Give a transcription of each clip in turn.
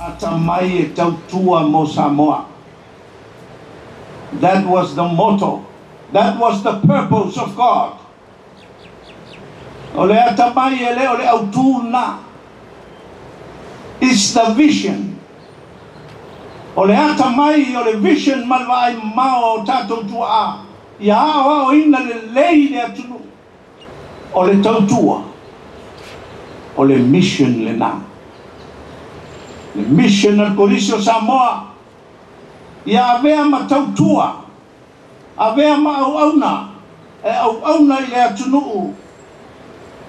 Atamai tautua mo Samoa. That was the motto. That was the purpose of God. Ole atamai ele ole autuna is the vision. Ole atamai ole vision malvai mao tato tua. Ya wa o ina le lei le atunu. Ole tautua. Ole mission le na. Le mission al Kolisi Samoa. Ya avea ma tautua. Avea ma auna. Auna ile atunu'u.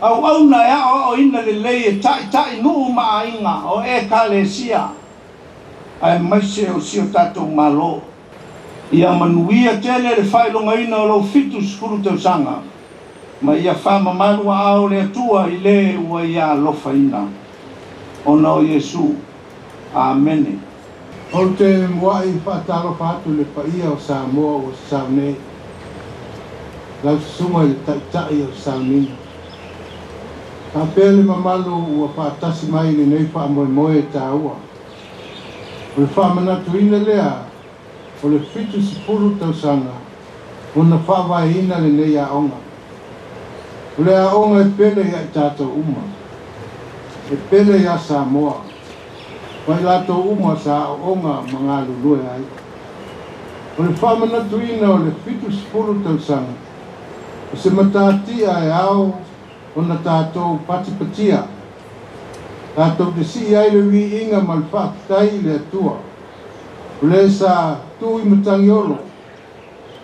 Auna ya o ina le lei tai nu'u ma ainga o kalesia. Ai maise o sio tato Mālō. Ia manuia tele le whailonga ina o lo fitus furu tausanga. Ma ia whama marua au le atua i le ua ia lofa ina. Ona o Yesu. Amen. O te moai whaataro whaatu le paia o Samoa o Saune. Lau sunga le taitai o Saune. A pele mamalu ua whaatasi mai le nei wha moe moe taeao. O le whamanatu ina lea o le fitu sipuru tausanga. O na whawaina le nei a onga. O le a onga e pele ia i tātou uma. E pele ia Samoa. Pai lato uma sa onga mga lulue ai. O le whamanatu ina o le fitu sipuru tausanga. O se matatia e au o na tātou patipatia. Tātou te si ai le wi inga mal whaktai le atua. O le sa tui matangiolo.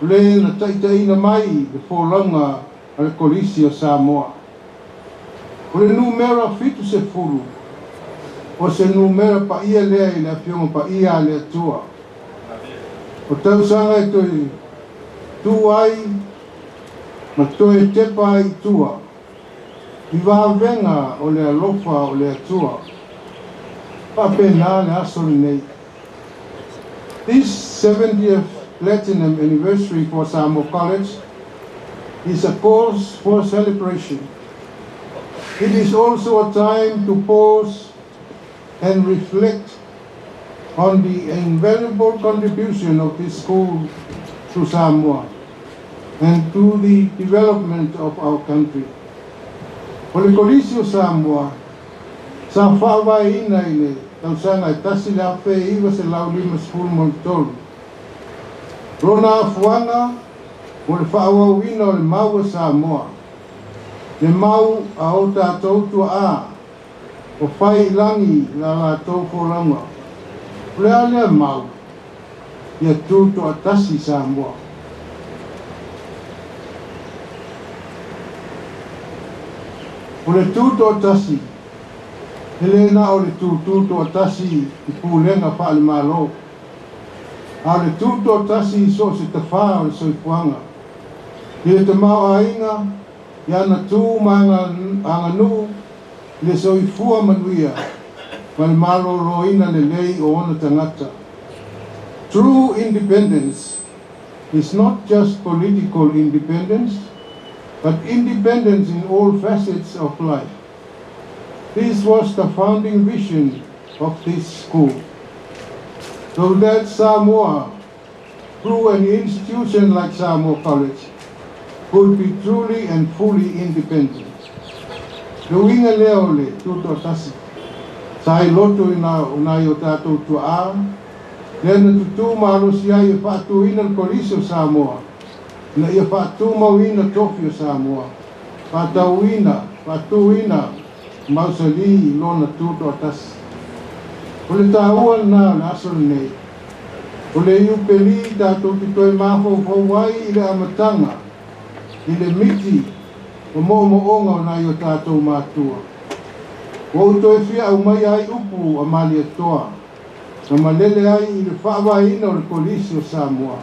O le na taitaina mai le wholaunga a le Kolisi o Samoa. O le numera fitu se furu. O se numera pa ia lea i le apionga pa ia le atua. O tausanga e toi tu ai, ma toi tepa ai tua. I venga o le alofa o le atua. Pa pena le aso nei. This 70th Platinum Anniversary for Samoa College is a cause for celebration. It is also a time to pause and reflect on the invaluable contribution of this school to Samoa and to the development of our country. O le Kolisi o Samoa, sa whawai ina i le tausanga e tasi le awhe iwa se lau 5 montolu. Rona afuanga o le whaawawina o le mau o Samoa. Le mau a o tātou tua o whai langi la lātou wholanga. O le alea mau, ia tūtu a tasi Samoa. O le tūtu a tasi, hele na o le tūtu a tasi i pūlenga wha le Mālō. A le tūtu a tasi i so se te wha o le soipuanga. I le te mau a inga, i ana tū anga nuu, le soifua manuia, ma le Mālō roina le lei o ona tangata. True independence is not just political independence, but independence in all facets of life. This was the founding vision of this school. So that Samoa, through an institution like Samoa College, could be truly and fully independent. Le winga leo le tuto tasi. Sai loto ina unai o tātou tua a. Le na tutu maalo si ai e whaatu ina le Kolisi o Samoa. Na ia whaatu mau ina tofi o Samoa. Whaatu ina mausali lona tuto tasi. O le tāua na le aso nei. O le iu peli tātou pitoi mafo whauai i le amatanga. I le miti o mo-mo-onga o nai o tātou mātua. O toi fia au mai ai upu a mali atoa. Na malele ai i le whawaina o le Kolisi o Samoa.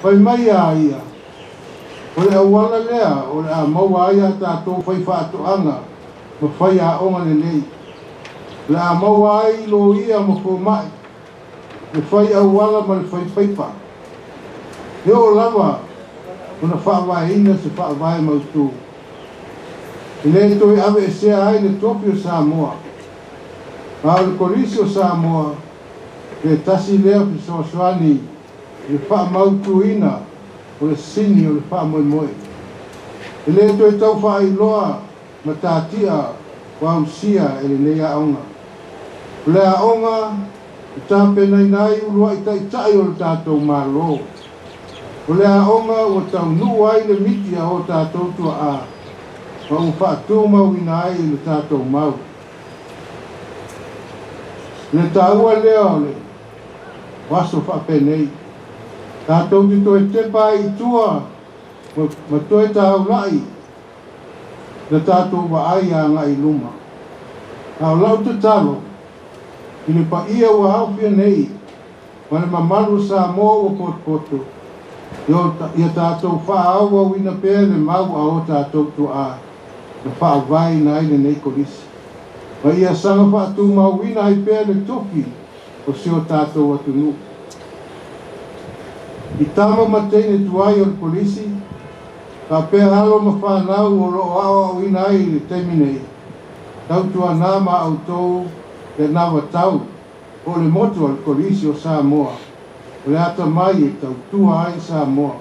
Pai mai a ia. O le awala lea, o le a maua aia tātou whai whaatoanga, ma whai a onga le lei. Le a maua ai lo ia ma fo mai, le whai awala ma le whai paipa. E o lava, ona whaawai ina se whaawai mautu. I le toi ave e sea ai le topi o Samoa. A le Kolisi o Samoa, le tasi lea pi soaswani, le wha mautu ina, o le sini o le wha moe moe. I le toi tau wha iloa, ma tātia, wa usia e le nea aonga. Le aonga, i tāpenai nai ulua'i tai o le tātou Mālō. O le aonga o taunu'u ai le miti a o tātou tua a. Wa u whaatu mauina ai le tātou mau. Le tāua lea o le waso whapenei. Tātou ki toi tepa i tua, ma toi taula'i. Le tātou wa ai a ngai luma. Au lau te talo, i le pa ia ua hau pia nei, ma le mamalu Samoa o popoto. Ia tātou wha aua wina pēr le mau a o tātou tua a. Le wha vai na ile nei Kolisi. Ma ia sanga wha atu mau wina hai pēr le toki o si o tātou atunu'u. I tama mateine tuai o le Kolisi, ka pēr halo ma fanau o ro'o awa o wina ai le teminei. Tautua nā ma au tau le nawa tau o le moto o le Kolisi o Samoa. O le Atamai e tautua ai Samoa.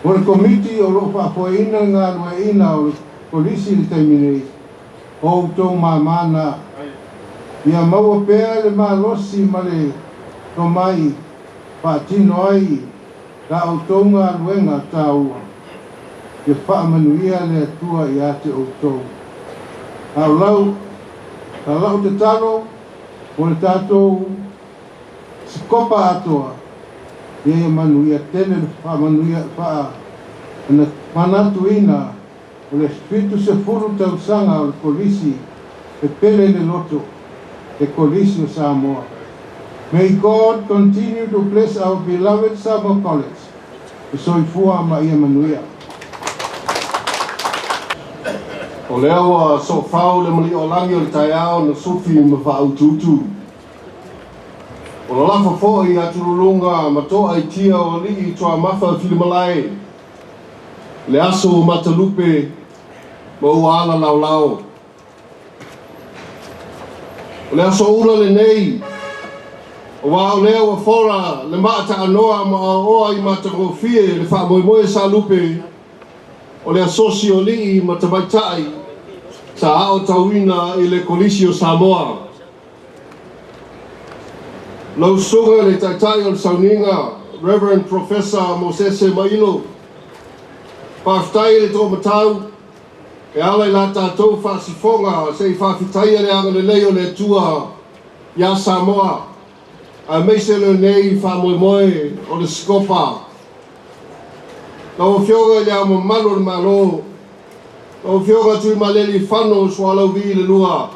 O le komiti o ro'o whaapoina ngā lua'i o le Kolisi le taiminei. O tau mamana. Ia maua pēr le mālosi ma le tomai whaatino ai ka au tau ngā luenga taua. Ia whaamanuia le atua i ate o tau. Au lau, ka lau te talo, o le tātou sikopa atoa. Ia manuia tene le whaamanuia wha ana manatuina o le Espiritu se furu tausanga o le Kolisi e pele le loto e Kolisi o Samoa. May God continue to bless our beloved Samoa College. E soifua ma ia manuia. O lea ua so whau le mali o langi o le taeao na sufi ma whau tutu. O la lafa fo i aturulunga ma toa i tia o li i toa mafa filimalai. Le aso matalupe ma ua ala lau lau. O le aso ura le nei. O wao lea ua fora le maata anoa ma oa i matagofie le wha moe sa lupe. O le asosi o li ma tabaitai sa ao tauina i le Kolisi o Samoa. Lau sunga le taitai o le sauninga, Reverend Professor Mosese Mailo. Whaftai le tō matau, e ala i la tātou whasifonga se i whawhitai le anga le leo le tua ia Samoa. A meise le nei whamoemoe o le skopa. Lau whioga le amo malo le Mālō. Lau whioga tui maleli whano sua lau vi le lua.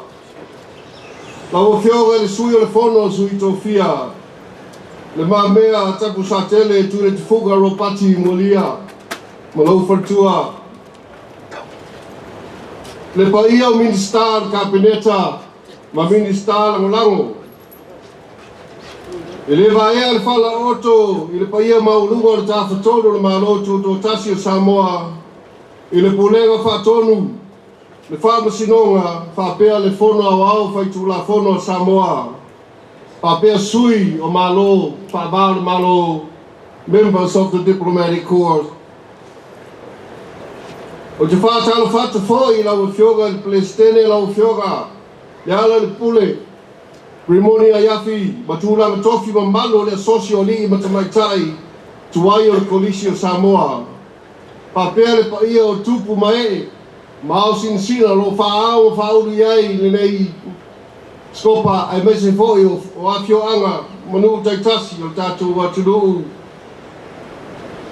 Lau whioga le sui o le whono sui tofia. Le mea tapu sa tele tui le tifuga ropati molia. Ma lau whartua. Le paia o ministar kabineta ma ministar lango. E le vaea le whala oto i le paia maulunga o le tāwhatonu le Mālō tō tasi o Samoa i le pulenga whatonu le whamasinonga whapea le whono au au whaitu la whono o Samoa whapea sui o Mālō whabao le Mālō members of the diplomatic corps. O te whātalo whata whoi lau whioga le Palestine lau whioga le ala le pule Rimoni a yafi, matulanga tofi ma malo le asosio li matamaitai, tuai o le Kolisi o Samoa. Papea le paia o tupu mae, mao sinsina lo whaao o whaulu iai le nei skopa ai mese foi o afio anga, manu taitasi o tātou atunu'u.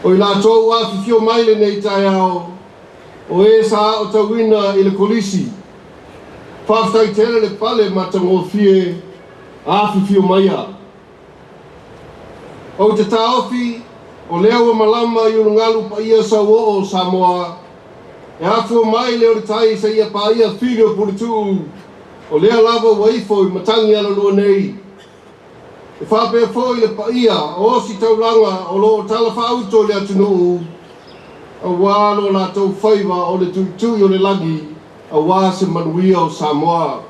O i lātou afi fio mai le nei taeao, o e sa o tauina i le Kolisi. Whaftai tele le pale matangofie, afi fio maia. O te taofi, o lea ua malama i ungalu pa ia sa o Samoa, e afua mai leo tai sa ia pa ia filio puritu, o lea lava waifo i matangi ala lua nei. E whapea fo i le pa ia, o si taulanga o lo tala whauto le atunu'u, a wālo la tau whaiva o le tuitui o le lagi, a wā se manuia o Samoa.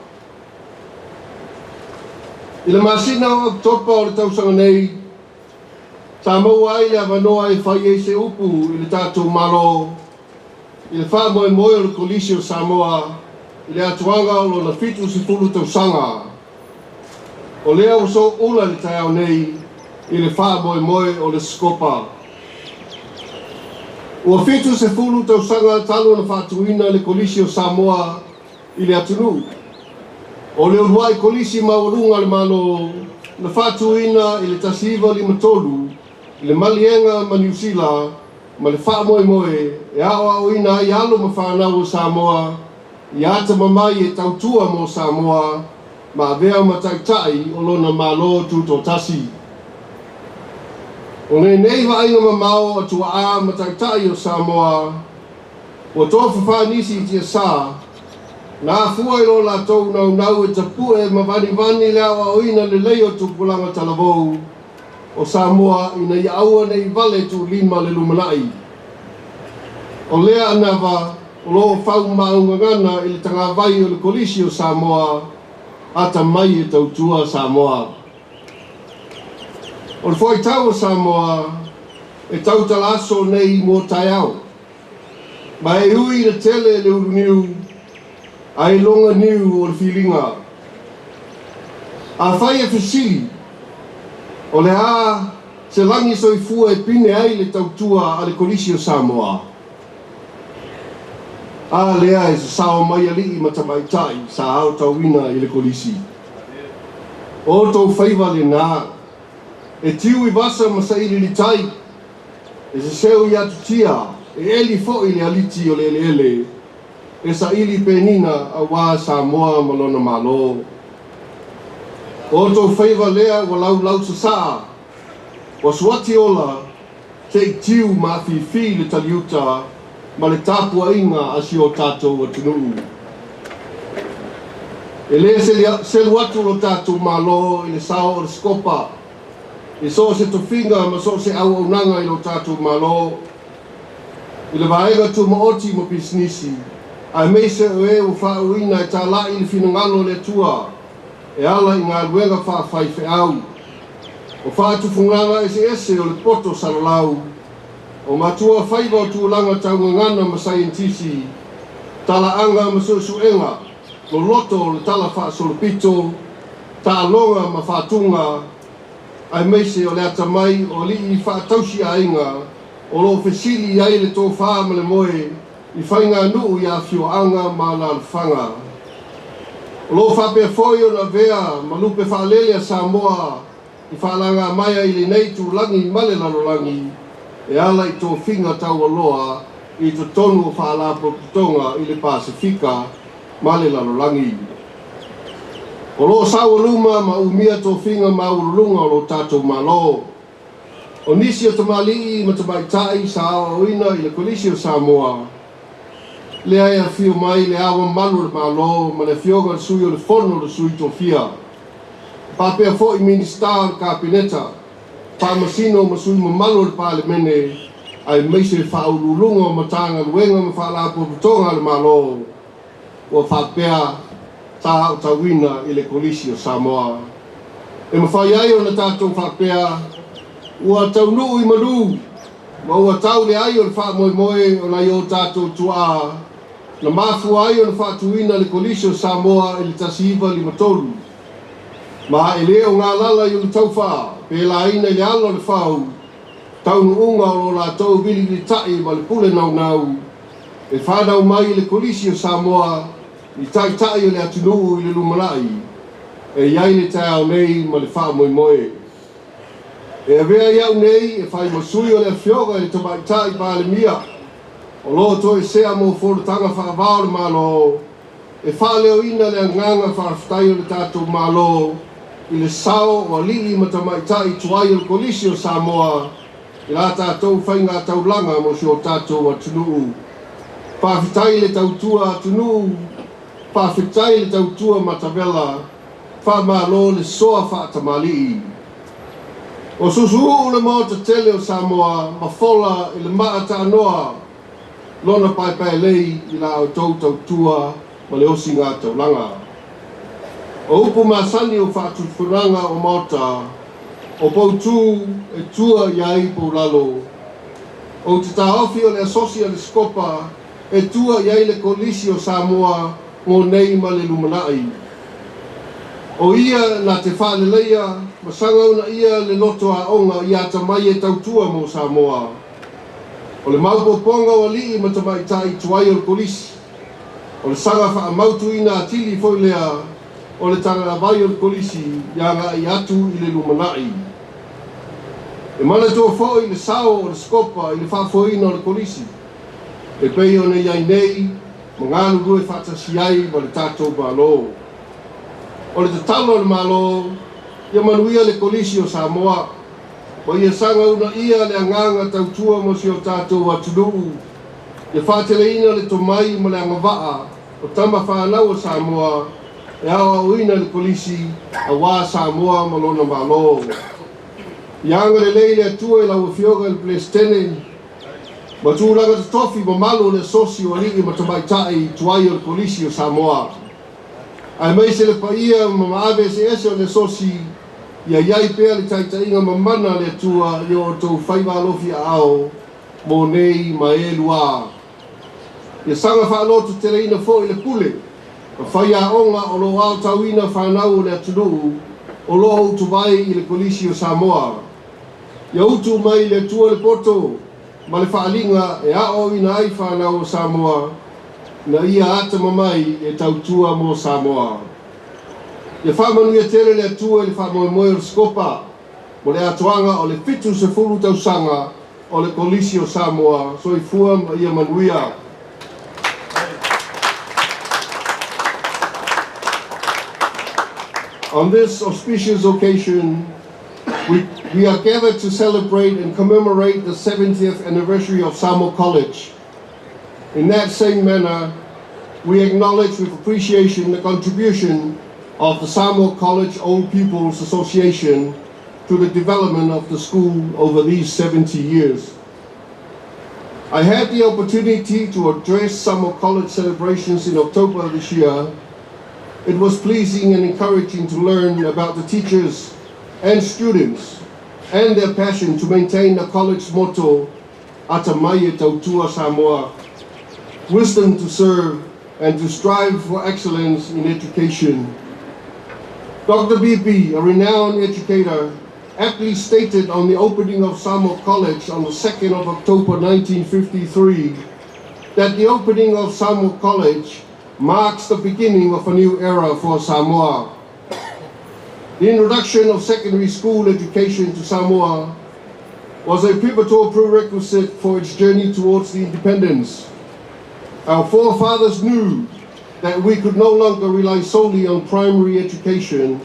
I le masina o Oktopa o le tausaga nei, sa maua ai le avanoa e whai e se upu i le tātou Mālō, i le wha moe moe o le Kolisi o Samoa, i le atuanga o lona fitu si fulu tausaga. O lea o so ula le taeao nei, i le wha moe moe o le skopa. Ua fitu se fulu tausaga talu na whatuina le Kolisi o Samoa, i le atunu'u. O le ulua'i Kolisi maurunga le Mālō, na whatuina i le tasiva lima tolu, i le malienga ma New Zealand, ma le wha moe moe, e awa o ina i alo ma fanau o Samoa, i atamamai e tautua mo Samoa, ma avea ma taitai o lona Mālō tuto tasi. O nei wainga ma mao atua a ma taitai o Samoa, o tofu whanisi i tia sā, nā fua i lo la tau nau e tapue ma vani le awa o ina le leo tupulanga talavou o Samoa ina i aua nei vale tu lima le lumana'i. O lea anava o lo whau maungangana i le tangawai o le Kolisi o Samoa, Atamai e tautua Samoa. O le foi tau o Samoa e tautala aso nei mo taeao. Ma e ui le tele le uruniu, ai longa niu o le filinga. A whai e fisili, o le a se langi soifua e pine ai le tautua a le Kolisi o Samoa. A lea e se sao mai ali i matamaitai sa au tauina i le Kolisi. O tau whaiva le nā, e tiu i vasa masaili li tai, e se seu i atu tia, e eli fo i le aliti o le ele, e sa ili penina a wā Samoa ma lona Mālō. O tau whaiva lea wa lau sa saa, wa suati ola, te tiu ma fi le taliuta, ma le tāpua inga asi o tātou atunu'u. E le se luatu o tātou Mālō i le sao o le skopa, i so se tofinga ma so se au unanga i lo tātou Mālō, i le vaenga tu maoti mo pisnisi, ai meise o e o whauina e tā lai le finangalo le tua, e ala i ngā luenga whawhai whiau. O whaatufunganga ese o le poto salalau, o matua whaiva o tūlanga taungangana ma scientisi, tala anga ma suenga, lo loto o le tala whaasolopito, ta longa ma whaatunga, ai meise o le atamai o li i whaatausi a inga, o lo fesili ai le tō whaama le moe, i whainga nuu i a whioanga ma la whanga. O lo whapea foi o na vea, ma lupe whaalele a Samoa, i whaalanga maia i le nei tūlangi male lalolangi, e ala i tō whinga tau aloa, i tō tonu o whaala proputonga i le Pasifika, male lalolangi. O lo sawa luma ma umia tō whinga ma urulunga o lo tātou Mālō. O nisi o tamali'i ma tamaitai sa awa oina i le Kolisi o Samoa. Le aia fio mai le awa malu le Mālō ma le fioga sui o le fono le sui tō fia. Papea fo i ministar le kabineta, Pamasino ma sui ma malu le palemene, ai meise le whaurulunga o matanga luenga ma whaalapo putonga le Mālō. O whapea tā tauina i le Kolisi o Samoa. E mawhai ai o na tātou whapea, ua taunu'u i maru, ma ua tau le ai o le wha moe o nei o tātou tua, na mafu ai o na whatuina le Kolisi o Samoa i le tasiva lima tolu. Ma e leo ngā lala i o le tauwha, pe la ina i le alo le whau, taunu'unga o la tau vili li tai ma le pule nau, e whanau mai i le Kolisi o Samoa, i tai o le atunu'u i le lumana'i, e iai le taeao nei ma le wha moe. E avea iau nei e whai masui o le fioga e le tamaitai pa le mia, o lo to e sea mo forutanga whaavao le Mālō, e whaleo ina le anganga whaaftai o le tātou Mālō, i le sao o alili ma tamaitai tuai o le Kolisi o Samoa, I la tātou whainga taulanga mo si o tātou atunu'u. Pāwhitai le tautua atunu'u, pāwhitai le tautua matawela, Mālō le soa atamai. O susu'u le mo te tele o Samoa, mafola i le amata anoa, lona pai lei i la au tautua ma le osi ngā taulanga. O upu masani o whaatuwhuranga o Mālō, o poutu e tua iai po lalo. O te tāwhi o le asosia le skopa e tua iai le Kolisi o Samoa mo nei ma le lumana'i. O ia na te whaaleleia, masangau na ia le loto a onga i Atamai e tautua mo Samoa. O le maupoponga o li'i ma tamai tai tuai o le Kolisi. O le sanga wha mautu ina atili foi lea, o le tanga vai o le Kolisi, ia ngā i atu i le lumana'i. E mana tō fōi le sao o le skopa i le whaafoina o le Kolisi. E pei o ne iai nei, ma ngānu rue whatasi ai ma le tātou Mālō. O le tatalo le Mālō, ia manuia le Kolisi o Samoa, ma ia sanga una ia le anganga tautua mo si o tātou atunu'u. Ia whaateleina le tomai ma le angawaa o tama fanau o Samoa, e awa uina le Kolisi a wā Samoa ma lona Mālō. Ia anga le leile atua i lau fioga le plestene, ma tūlanga te tofi ma Mālō le sosi o aligi ma tamaitai tuai o le Kolisi o Samoa. Ai mai se le paia ma maavese ese o le sosi, ia iai pēr le taitainga ma mana le atua i o tau whaivalofi a ao, mo nei ma e lua. Ia sanga whaalotu teleina fo i le pule, ma whaia onga o lo au tauina fanau le atunu'u, o lo au tuwai i le Kolisi o Samoa. Ia utu mai le atua le poto, ma le whaalinga e ao ina ai fanau o Samoa, na ia atamamai e tautua mo Samoa. Ia whamanu ia tere le atua i le whamoemoe o le skopa, mo le atuanga o le fitu se fulu tausanga o le Kolisi o Samoa, so i fua ma ia manuia. On this auspicious occasion, we are gathered to celebrate and commemorate the 70th anniversary of Samoa College. In that same manner, we acknowledge with appreciation the contribution of the Samoa College Old People's Association to the development of the school over these 70 years. I had the opportunity to address Samoa College celebrations in October this year. It was pleasing and encouraging to learn about the teachers and students and their passion to maintain the college's motto, Atamai tautua Samoa, wisdom to serve and to strive for excellence in education. Dr. BP, a renowned educator, aptly stated on the opening of Samoa College on the 2nd of October 1953 that the opening of Samoa College marks the beginning of a new era for Samoa. The introduction of secondary school education to Samoa was a pivotal prerequisite for its journey towards the independence. Our forefathers knew that we could no longer rely solely on primary education,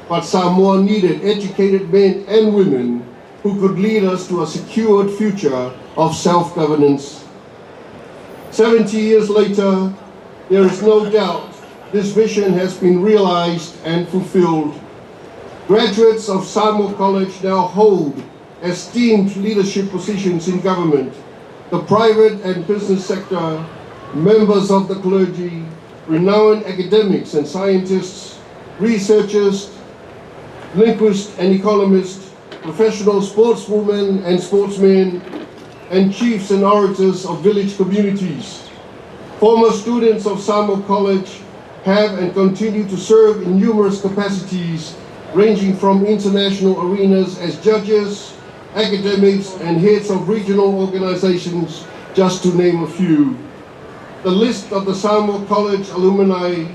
but Samoa needed educated men and women who could lead us to a secured future of self-governance. 70 years later, there is no doubt this vision has been realized and fulfilled. Graduates of Samoa College now hold esteemed leadership positions in government, the private and business sector, members of the clergy, renowned academics and scientists, researchers, linguists and economists, professional sportswomen and sportsmen, and chiefs and orators of village communities. Former students of Samoa College have and continue to serve in numerous capacities, ranging from international arenas as judges, academics, and heads of regional organizations, just to name a few. The list of the Samoa College alumni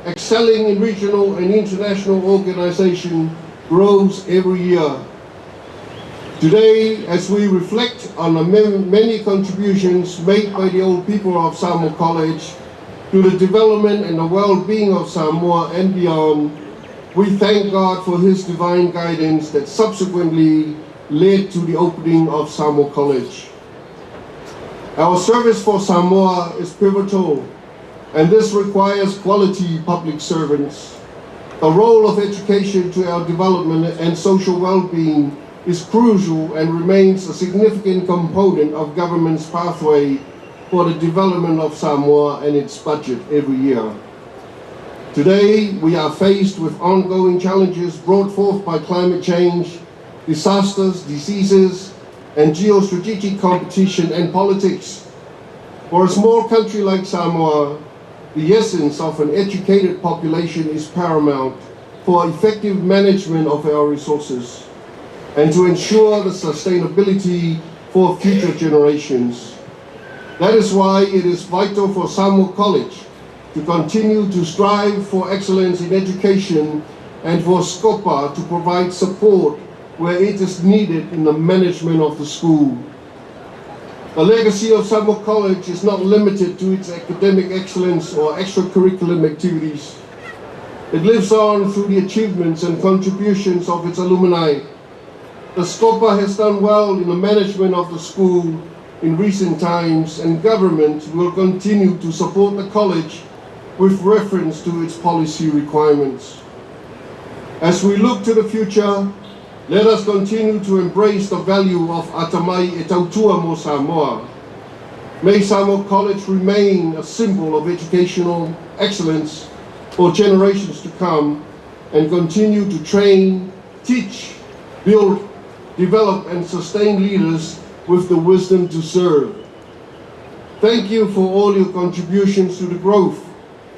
excelling in regional and international organization grows every year. Today, as we reflect on the many contributions made by the old people of Samoa College to the development and the well-being of Samoa and beyond, we thank God for His divine guidance that subsequently led to the opening of Samoa College. Our service for Samoa is pivotal, and this requires quality public servants. The role of education to our development and social well-being is crucial and remains a significant component of government's pathway for the development of Samoa and its budget every year. Today, we are faced with ongoing challenges brought forth by climate change, disasters, diseases, and geostrategic competition and politics. For a small country like Samoa, the essence of an educated population is paramount for effective management of our resources and to ensure the sustainability for future generations. That is why it is vital for Samoa College to continue to strive for excellence in education and for SCOPA to provide support where it is needed in the management of the school. The legacy of Samoa College is not limited to its academic excellence or extracurricular activities. It lives on through the achievements and contributions of its alumni. The SCOPA has done well in the management of the school in recent times, and government will continue to support the college with reference to its policy requirements. As we look to the future, let us continue to embrace the value of Atamai e tautua mo Samoa. May Samoa College remain a symbol of educational excellence for generations to come and continue to train, teach, build, develop and sustain leaders with the wisdom to serve. Thank you for all your contributions to the growth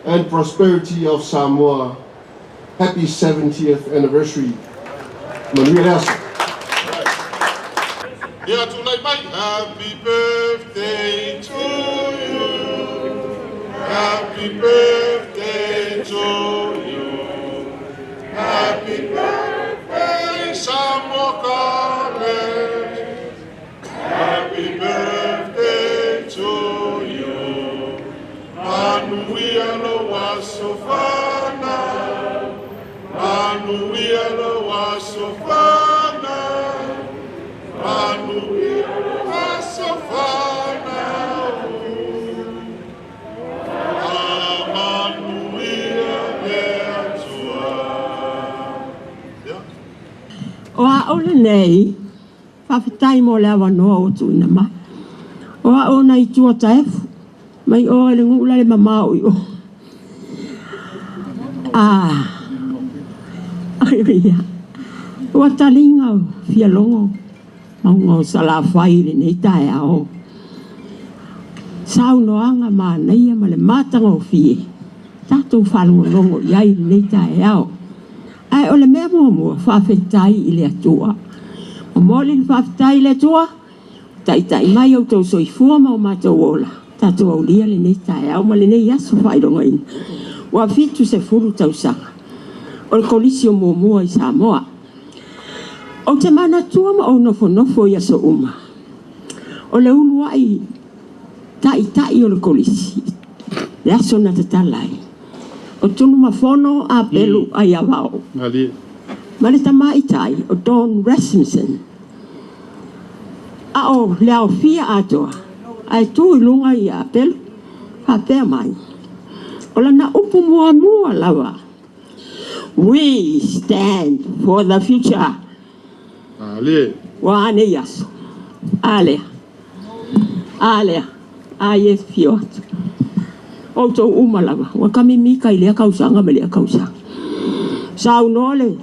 and prosperity of Samoa. Happy 70th anniversary. Happy birthday to you. Happy birthday to you. Happy birthday, Samoa College. Happy birthday to you. Manuia lo waso fanau. Manuia lo waso fanau. Manuia lo waso fanau. Manuia le atua. O a ole nei, whawhitai mo le awa noa o tuina mai. O a o nei tua taefu, mai o le ngula le mamau i o. Ia. O a talinga o fia longo, maunga o salawhai le nei taeao. Sau noanga maa neia ma le matanga o fie. Tatou whalunga longo iai le nei taeao. Ai o le mea mua whawhitai i le atua. O mōli le whawhitai i le atua, tai mai au tau soifua ma o mātou ola. Tatou au lia le nei taeao ma le nei aso whaironga ina. Wa fitu se furu TAUSAGA. O le Kolisi o mua i Samoa. O te mana tua ma o nofo i aso uma. O le ulua'i tai o le Kolisi. Le aso na te talai. O tunu mafono a pelu ai awao. Ma le tamai tai o Don Rasmussen. A o le au fia atoa. Ai tu i lunga i a pelu. A pea mai. O la na upu mua lawa. We stand for the future. Wa ane yaso. Alea. Aie fiot. O tau umalawa. Wa kami mika i lea kausanga me lea kausanga. Sau nole.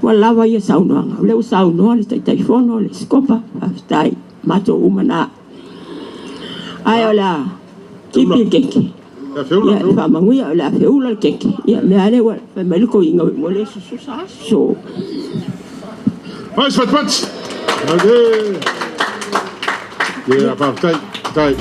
Wa lawa ia sau noanga. Leo sau nole tai fono le skopa. Aftai. Mato umana. Ai ola. Kipi keki. Ya whamanguia o la whiula keke. Ia me are wa whamaliko inga mo le susu sa so. Pats. Okay. Yeah, tai.